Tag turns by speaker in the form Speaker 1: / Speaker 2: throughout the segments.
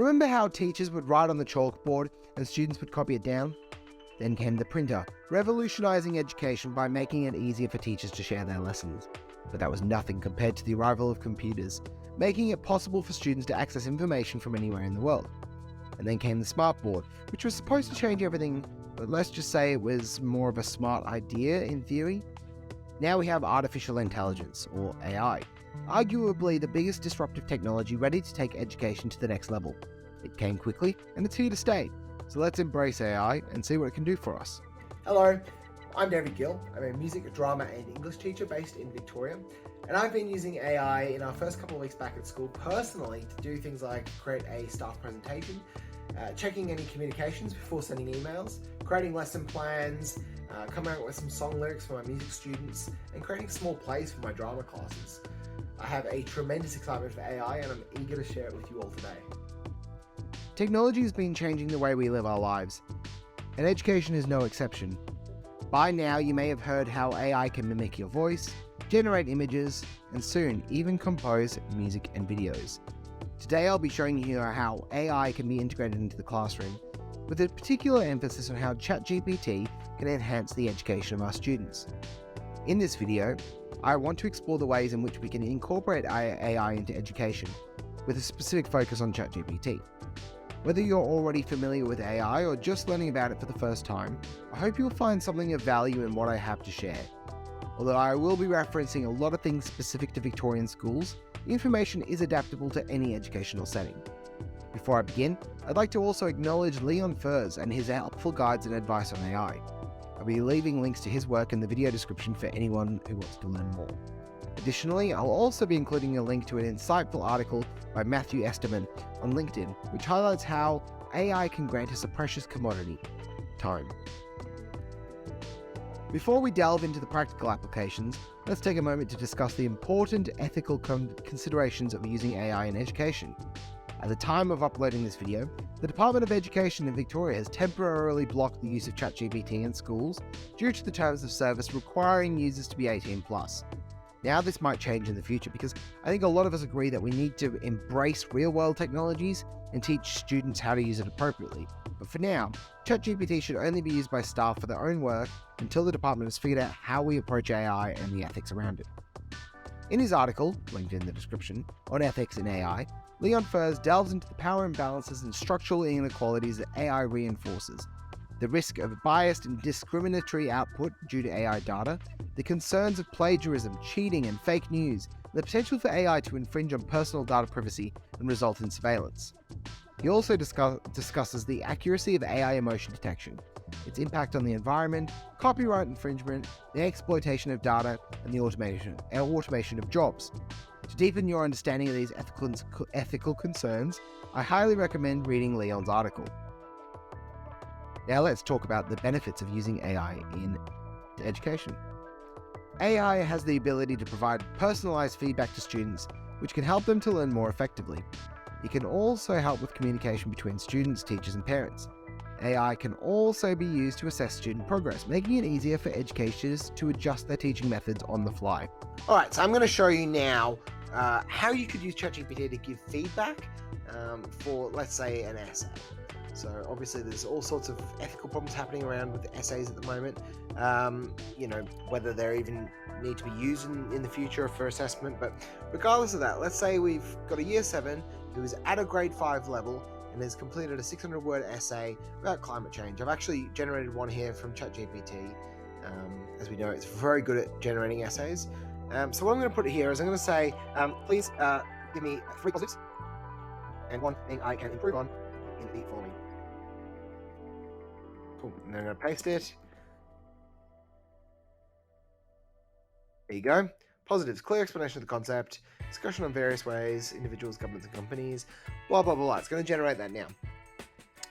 Speaker 1: Remember how teachers would write on the chalkboard and students would copy it down? Then came the printer, revolutionizing education by making it easier for teachers to share their lessons. But that was nothing compared to the arrival of computers, making it possible for students to access information from anywhere in the world. And then came the smartboard, which was supposed to change everything, but let's just say it was more of a smart idea in theory. Now we have artificial intelligence, or AI, arguably the biggest disruptive technology ready to take education to the next level. It came quickly, and it's here to stay. So let's embrace AI and see what it can do for us.
Speaker 2: Hello, I'm David Gill. I'm a music, drama and English teacher based in Victoria, and I've been using AI in our first couple of weeks back at school personally to do things like create a staff presentation, checking any communications before sending emails, creating lesson plans, coming up with some song lyrics for my music students, and creating small plays for my drama classes. I have a tremendous excitement for AI and I'm eager to share it with you all today.
Speaker 1: Technology has been changing the way we live our lives, and education is no exception. By now, you may have heard how AI can mimic your voice, generate images, and soon even compose music and videos. Today, I'll be showing you how AI can be integrated into the classroom, with a particular emphasis on how ChatGPT can enhance the education of our students. In this video, I want to explore the ways in which we can incorporate AI into education, with a specific focus on ChatGPT. Whether you're already familiar with AI or just learning about it for the first time, I hope you'll find something of value in what I have to share. Although I will be referencing a lot of things specific to Victorian schools, the information is adaptable to any educational setting. Before I begin, I'd like to also acknowledge Leon Furze and his helpful guides and advice on AI. I'll be leaving links to his work in the video description for anyone who wants to learn more. Additionally, I'll also be including a link to an insightful article by Matthew Esterman on LinkedIn, which highlights how AI can grant us a precious commodity: time. Before we delve into the practical applications, let's take a moment to discuss the important ethical considerations of using AI in education. At the time of uploading this video, the Department of Education in Victoria has temporarily blocked the use of ChatGPT in schools due to the terms of service requiring users to be 18+. Now this might change in the future because I think a lot of us agree that we need to embrace real-world technologies and teach students how to use it appropriately. But for now, ChatGPT should only be used by staff for their own work until the department has figured out how we approach AI and the ethics around it. In his article, linked in the description, on ethics in AI, Leon Furze delves into the power imbalances and structural inequalities that AI reinforces, the risk of biased and discriminatory output due to AI data, the concerns of plagiarism, cheating, and fake news, and the potential for AI to infringe on personal data privacy and result in surveillance. He also discusses the accuracy of AI emotion detection, its impact on the environment, copyright infringement, the exploitation of data, and the automation of jobs. To deepen your understanding of these ethical concerns, I highly recommend reading Leon's article. Now let's talk about the benefits of using AI in education. AI has the ability to provide personalized feedback to students, which can help them to learn more effectively. It can also help with communication between students, teachers, and parents. AI can also be used to assess student progress, making it easier for educators to adjust their teaching methods on the fly.
Speaker 2: Alright, so I'm going to show you now how you could use ChatGPT to give feedback for, let's say, an essay. So obviously there's all sorts of ethical problems happening around with essays at the moment, whether they even need to be used in the future for assessment. But regardless of that, let's say we've got a year 7 who is at a grade 5 level and has completed a 600-word essay about climate change. I've actually generated one here from ChatGPT. As we know, it's very good at generating essays. So what I'm going to put here is I'm going to say, please give me 3 positives and 1 thing I can improve on in the following. Cool. And then I'm going to paste it. There you go. Positives: clear explanation of the concept, discussion on various ways, individuals, governments, and companies, blah, blah, blah, blah. It's going to generate that now.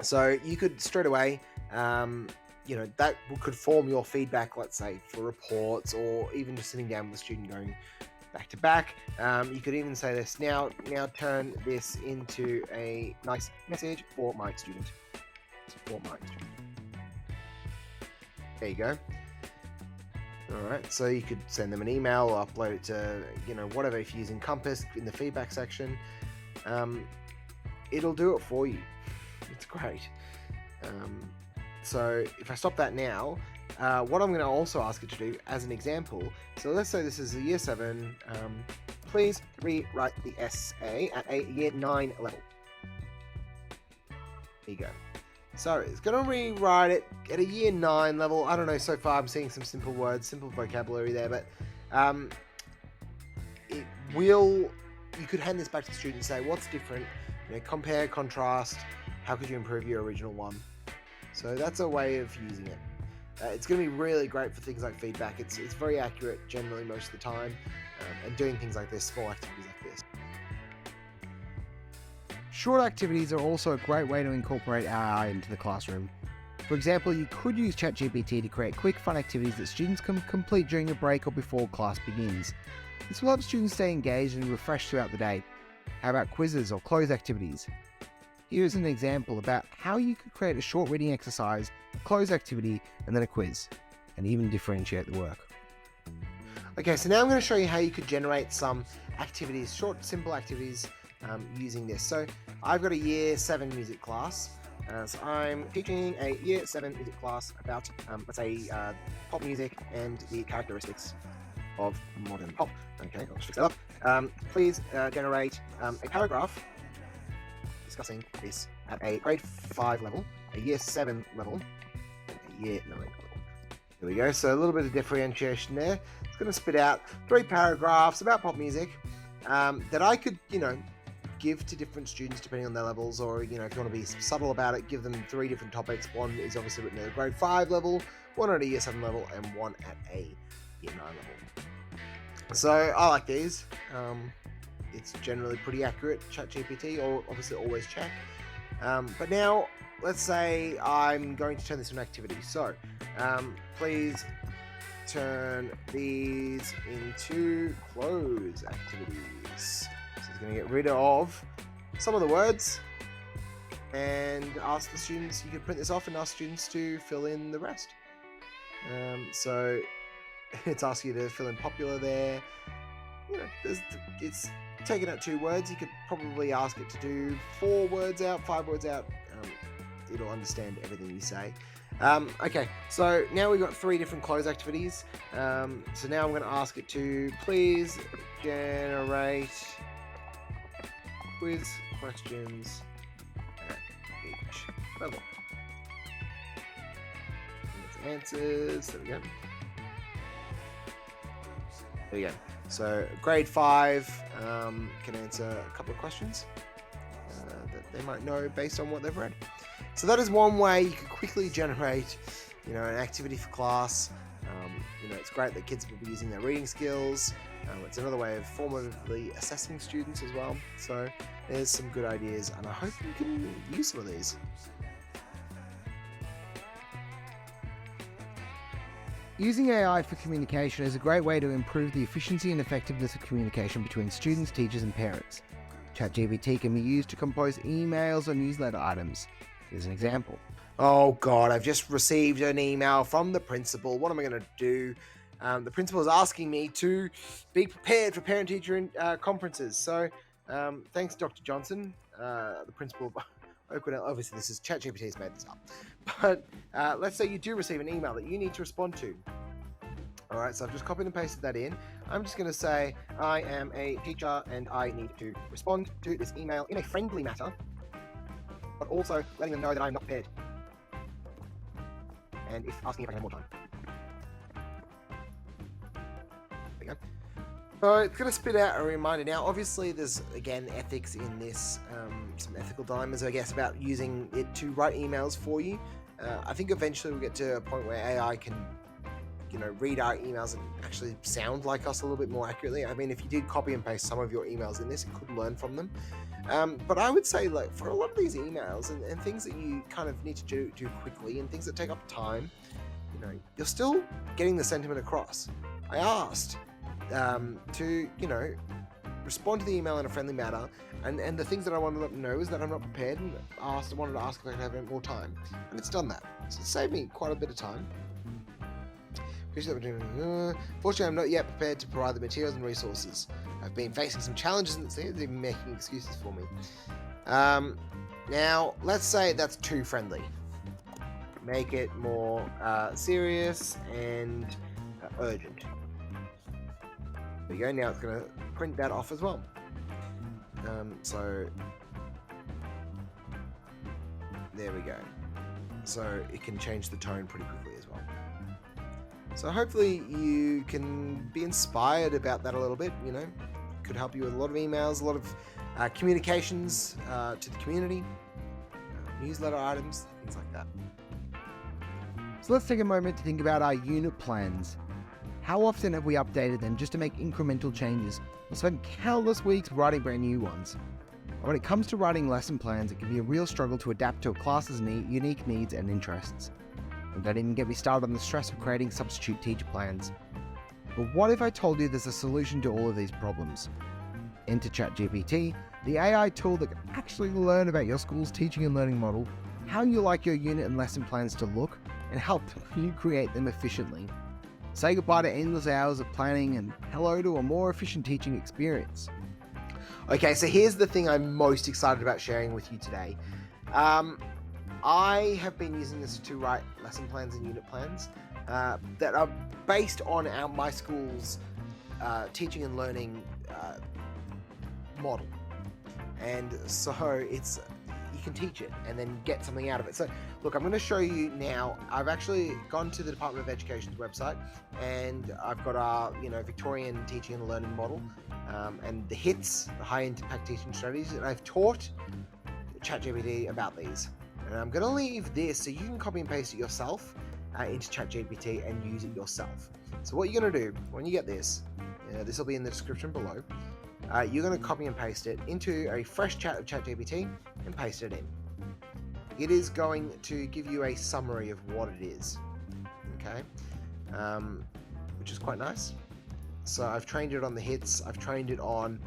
Speaker 2: So you could straight away, that could form your feedback, let's say, for reports or even just sitting down with a student going back to back. You could even say this, now turn this into a nice message for my student. There you go. Alright, so you could send them an email or upload it to, whatever, if you're using Compass in the feedback section. it'll do it for you. It's great. So if I stop that now, what I'm going to also ask it to do as an example, so let's say this is a year 7, please rewrite the essay at a year 9 level. There you go. So it's going to rewrite it at a year 9 level. I don't know, so far I'm seeing some simple words, simple vocabulary there, but you could hand this back to the student and say, what's different? Compare, contrast, how could you improve your original one? So that's a way of using it. It's going to be really great for things like feedback. It's very accurate generally most of the time, and doing things like this, small activities like this.
Speaker 1: Short activities are also a great way to incorporate AI into the classroom. For example, you could use ChatGPT to create quick, fun activities that students can complete during a break or before class begins. This will help students stay engaged and refreshed throughout the day. How about quizzes or cloze activities? Here's an example about how you could create a short reading exercise, a cloze activity, and then a quiz, and even differentiate the work.
Speaker 2: Okay, so now I'm going to show you how you could generate some activities, short, simple activities, using this. So I've got a year 7 music class. So I'm teaching a year 7 music class about, let's say, pop music and the characteristics of modern pop. Okay, I'll just fix that up. Please generate a paragraph discussing this at a grade 5 level, a year 7 level, and a year 9 level. There we go. So a little bit of differentiation there. It's going to spit out 3 paragraphs about pop music that I could, give to different students depending on their levels, or if you want to be subtle about it, give them 3 different topics. One is obviously written at a grade 5 level, one at a year 7 level, and one at a year 9 level. So I like these. It's generally pretty accurate. ChatGPT, or obviously always check. But now let's say I'm going to turn this into an activity. So please turn these into cloze activities. So it's going to get rid of some of the words and ask the students, you can print this off and ask students to fill in the rest. So it's asking you to fill in popular there. It's taking out 2 words. You could probably ask it to do 4 words out, 5 words out. It'll understand everything you say. Okay, so now we've got 3 different cloze activities. So now I'm going to ask it to please generate quiz questions at each level. And answers. There we go. There you go. So grade 5 can answer a couple of questions that they might know based on what they've read. So that is one way you can quickly generate, an activity for class. It's great that kids will be using their reading skills. It's another way of formatively assessing students as well. So there's some good ideas, and I hope you can use some of these.
Speaker 1: Using AI for communication is a great way to improve the efficiency and effectiveness of communication between students, teachers, and parents. ChatGPT can be used to compose emails or newsletter items. Here's an example.
Speaker 2: Oh God, I've just received an email from the principal. What am I going to do? The principal is asking me to be prepared for parent-teacher conferences. So thanks, Dr. Johnson, the principal of Oakwood. Obviously, this is ChatGPT's made this up. But let's say you do receive an email that you need to respond to. All right, so I've just copied and pasted that in. I'm just going to say, I am a teacher and I need to respond to this email in a friendly manner, but also letting them know that I'm not prepared. And asking if I can have more time. There we go. So it's going to spit out a reminder. Now, obviously, there's, again, ethics in this, some ethical dilemmas, I guess, about using it to write emails for you. I think eventually we'll get to a point where AI can, read our emails and actually sound like us a little bit more accurately. I mean, if you did copy and paste some of your emails in this, it could learn from them. But I would say, for a lot of these emails and things that you kind of need to do quickly and things that take up time, you're still getting the sentiment across. I asked to, respond to the email in a friendly manner, and the things that I wanted to let them know is that I'm not prepared, and wanted to ask if I could have more time, and it's done that. So it saved me quite a bit of time. Fortunately, I'm not yet prepared to provide the materials and resources. I've been facing some challenges, and they're even making excuses for me. Now, let's say that's too friendly. Make it more serious and urgent. There you go. Now it's going to print that off as well. So there we go. So it can change the tone pretty quickly as well. So hopefully you can be inspired about that a little bit. You know, could help you with a lot of emails, a lot of communications to the community, newsletter items, things like that.
Speaker 1: So let's take a moment to think about our unit plans. How often have we updated them just to make incremental changes, or spent countless weeks writing brand new ones? When it comes to writing lesson plans, it can be a real struggle to adapt to a class's unique needs and interests. And don't even get me started on the stress of creating substitute teacher plans. But what if I told you there's a solution to all of these problems? Enter ChatGPT, the AI tool that can actually learn about your school's teaching and learning model, how you like your unit and lesson plans to look, and help you create them efficiently. Say goodbye to endless hours of planning and hello to a more efficient teaching experience.
Speaker 2: Okay, so here's the thing I'm most excited about sharing with you today. I have been using this to write lesson plans and unit plans that are based on my school's teaching and learning model. And so you can teach it and then get something out of it. So look, I'm going to show you now. I've actually gone to the Department of Education's website, and I've got our Victorian teaching and learning model and the HITS, the high impact teaching strategies, and I've taught ChatGPT about these. And I'm going to leave this so you can copy and paste it yourself into ChatGPT and use it yourself. So what you're going to do when you get this, this will be in the description below. You're going to copy and paste it into a fresh chat of ChatGPT and paste it in. It is going to give you a summary of what it is, okay, which is quite nice. So I've trained it on the HITS. I've trained it on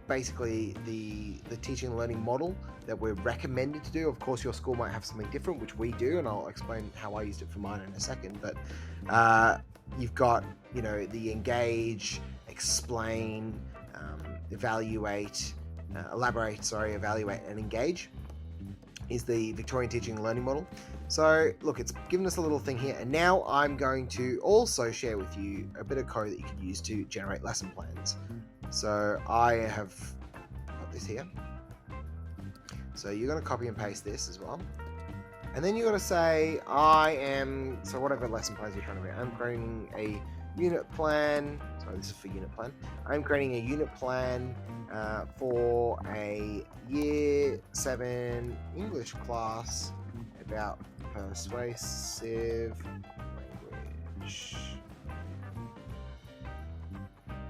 Speaker 2: basically the teaching and learning model that we're recommended to do. Of course, your school might have something different, which we do, and I'll explain how I used it for mine in a second. But you've got the engage, explain, evaluate, evaluate and engage is the Victorian teaching and learning model. So look, it's given us a little thing here, and now I'm going to also share with you a bit of code that you can use to generate lesson plans. So I have got this here. So you're going to copy and paste this as well. And then you're going to say, so whatever lesson plans you're trying to make, I'm creating a unit plan. Sorry, this is for unit plan. I'm creating a unit plan for a Year 7 English class about persuasive language.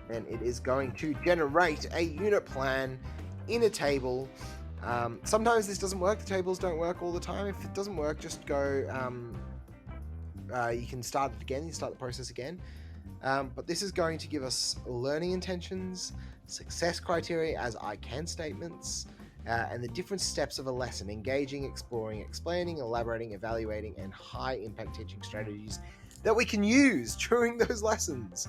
Speaker 2: And it is going to generate a unit plan in a table. Sometimes this doesn't work. The tables don't work all the time. If it doesn't work, just go, you can start it again. You start the process again. But this is going to give us learning intentions, success criteria as I can statements, and the different steps of a lesson: engaging, exploring, explaining, elaborating, evaluating, and high impact teaching strategies that we can use during those lessons.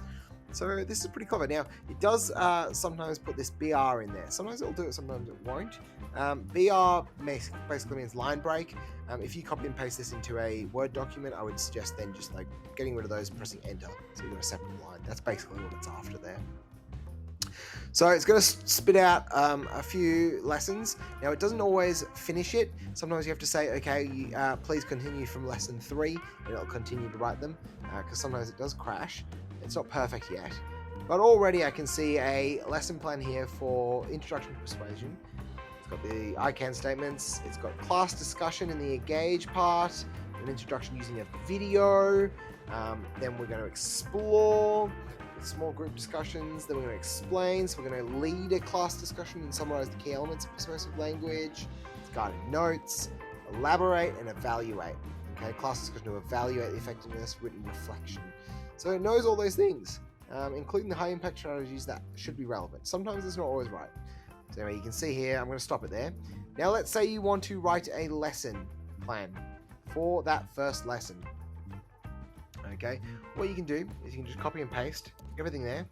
Speaker 2: So this is pretty clever. Now, it does sometimes put this BR in there. Sometimes it'll do it, sometimes it won't. BR basically means line break. If you copy and paste this into a Word document, I would suggest then just like getting rid of those, pressing enter, so you've got a separate line. That's basically what it's after there. So it's going to spit out a few lessons. Now, it doesn't always finish it. Sometimes you have to say, okay, please continue from lesson 3, and it'll continue to write them, because sometimes it does crash. It's not perfect yet. But already I can see a lesson plan here for Introduction to Persuasion. It's got the I can statements. It's got class discussion in the engage part, an introduction using a video. Then we're going to explore with small group discussions. Then we're going to explain. So we're going to lead a class discussion and summarize the key elements of persuasive language. It's guided notes, elaborate, and evaluate. Okay, class discussion to evaluate the effectiveness, written reflection. So it knows all those things, including the high impact strategies that should be relevant. Sometimes it's not always right. So anyway, you can see here, I'm going to stop it there. Now let's say you want to write a lesson plan for that first lesson. Okay, what you can do is you can just copy and paste everything there.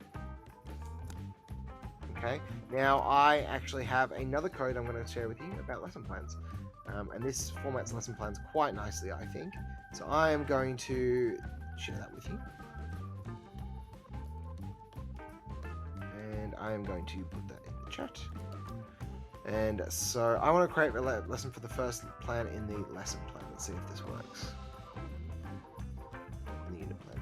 Speaker 2: Okay, now I actually have another code I'm going to share with you about lesson plans. And this formats lesson plans quite nicely, I think. So I am going to share that with you. And I am going to put that in the chat. And so I want to create a lesson for the first plan in the lesson plan. Let's see if this works. In the unit plan.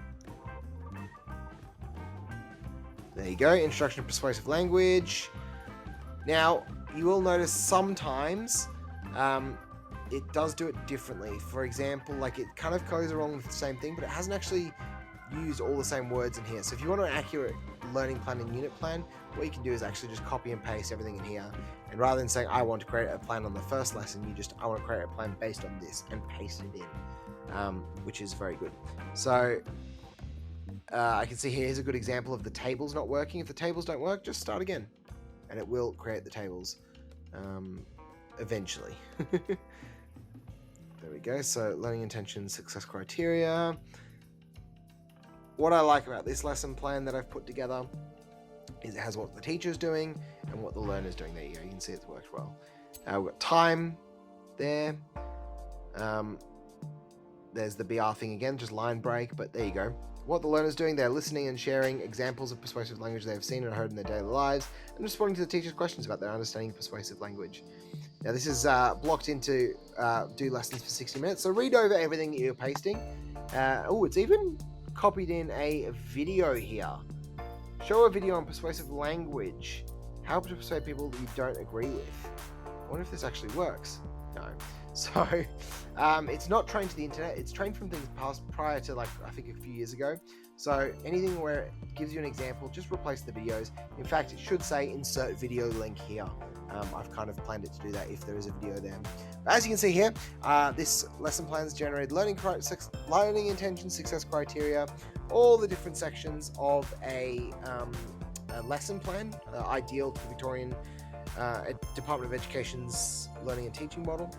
Speaker 2: There you go, introduction to persuasive language. Now, you will notice sometimes it does do it differently. For example, like it kind of goes along with the same thing, but it hasn't actually used all the same words in here. So if you want an accurate learning plan and unit plan, what you can do is actually just copy and paste everything in here. And rather than saying, I want to create a plan on the first lesson, you just, I want to create a plan based on this and paste it in, which is very good. So I can see here's a good example of the tables not working. If the tables don't work, just start again and it will create the tables eventually. There we go. So learning intentions, success criteria. What I like about this lesson plan that I've put together is it has what the teacher's doing and what the learner's doing. There you go. You can see it's worked well. We've got time there. There's the BR thing again, just line break, but there you go. What the learner's doing, they're listening and sharing examples of persuasive language they've seen and heard in their daily lives and responding to the teacher's questions about their understanding of persuasive language. Now this is blocked into do lessons for 60 minutes, so read over everything that you're pasting. Oh, it's even copied in a video here. Show a video on persuasive language. How to persuade people that you don't agree with. I wonder if this actually works. No. So it's not trained to the internet. It's trained from things past prior to, like, I think a few years ago. So anything where it gives you an example, just replace the videos. In fact, it should say insert video link here. I've kind of planned it to do that if there is a video there. But as you can see here, this lesson plans generated learning intention, success criteria, all the different sections of a lesson plan, ideal to the Victorian Department of Education's learning and teaching model.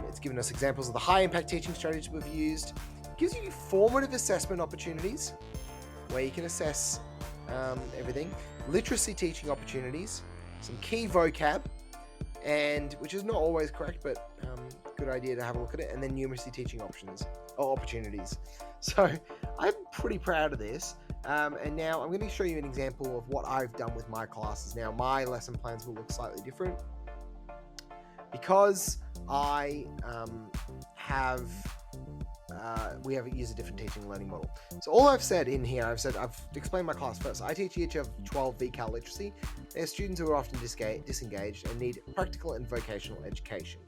Speaker 2: It's given us examples of the high impact teaching strategies we've used. It gives you formative assessment opportunities where you can assess everything. Literacy teaching opportunities, some key vocab, and which is not always correct, but good idea to have a look at it. And then numeracy teaching opportunities. So I'm pretty proud of this. And now I'm going to show you an example of what I've done with my classes. Now my lesson plans will look slightly different because I we have used a different teaching and learning model. So all I've said in here, I've explained my class first. I teach year 12 VCAL literacy. They're students who are often disengaged and need practical and vocational education.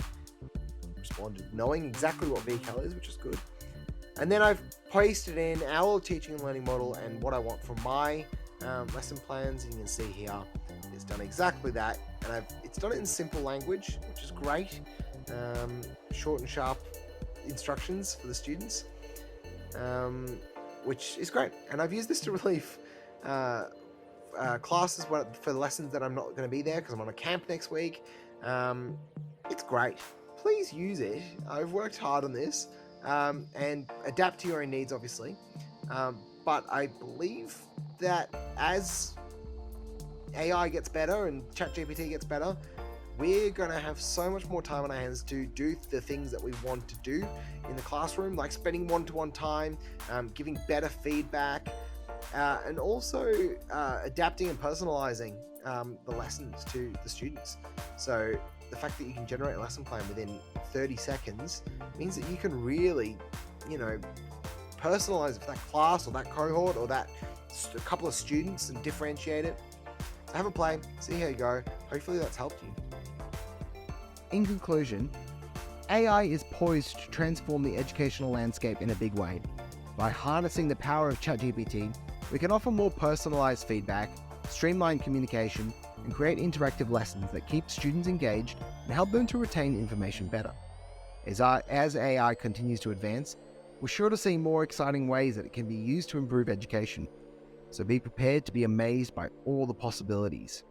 Speaker 2: Responded knowing exactly what VCAL is, which is good. And then I've pasted in our teaching and learning model and what I want from my lesson plans. And you can see here, it's done exactly that. And it's done it in simple language, which is great. Short and sharp instructions for the students, which is great. And I've used this to relieve classes for lessons that I'm not going to be there because I'm on a camp next week. It's great. Please use it. I've worked hard on this. And adapt to your own needs, obviously. But I believe that as AI gets better and ChatGPT gets better, we're going to have so much more time on our hands to do the things that we want to do in the classroom, like spending one-to-one time, giving better feedback, and also adapting and personalizing the lessons to the students. So the fact that you can generate a lesson plan within 30 seconds means that you can really, personalize it for that class or that cohort or that a couple of students and differentiate it. So have a play, see how you go. Hopefully that's helped you.
Speaker 1: In conclusion, AI is poised to transform the educational landscape in a big way. By harnessing the power of ChatGPT, we can offer more personalized feedback, streamline communication, and create interactive lessons that keep students engaged and help them to retain information better. As AI continues to advance, we're sure to see more exciting ways that it can be used to improve education. So be prepared to be amazed by all the possibilities.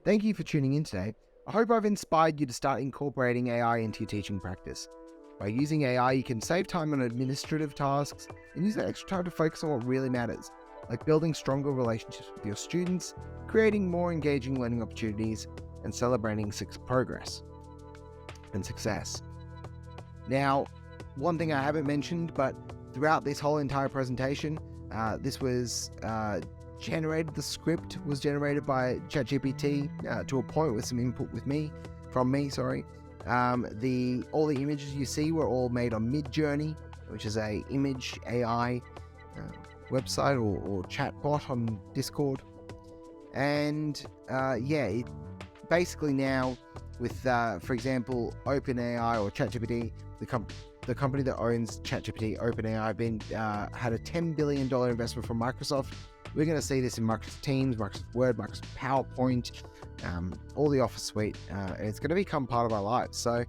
Speaker 1: Thank you for tuning in today. I hope I've inspired you to start incorporating AI into your teaching practice. By using AI, you can save time on administrative tasks and use that extra time to focus on what really matters, like building stronger relationships with your students, creating more engaging learning opportunities, and celebrating progress and success. Now, one thing I haven't mentioned, but throughout this whole entire presentation, this was generated, the script was generated by ChatGPT to a point with some input from me. All the images you see were all made on Midjourney, which is a image AI website or chatbot on Discord. And it basically now with, for example, OpenAI or ChatGPT, the company that owns ChatGPT, OpenAI, had a $10 billion investment from Microsoft. We're going to see this in Microsoft Teams, Microsoft Word, Microsoft PowerPoint, all the Office suite, and it's going to become part of our lives. So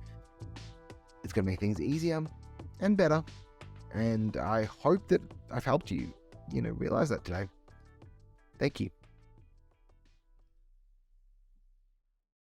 Speaker 1: it's going to make things easier and better. And I hope that I've helped you, realize that today. Thank you.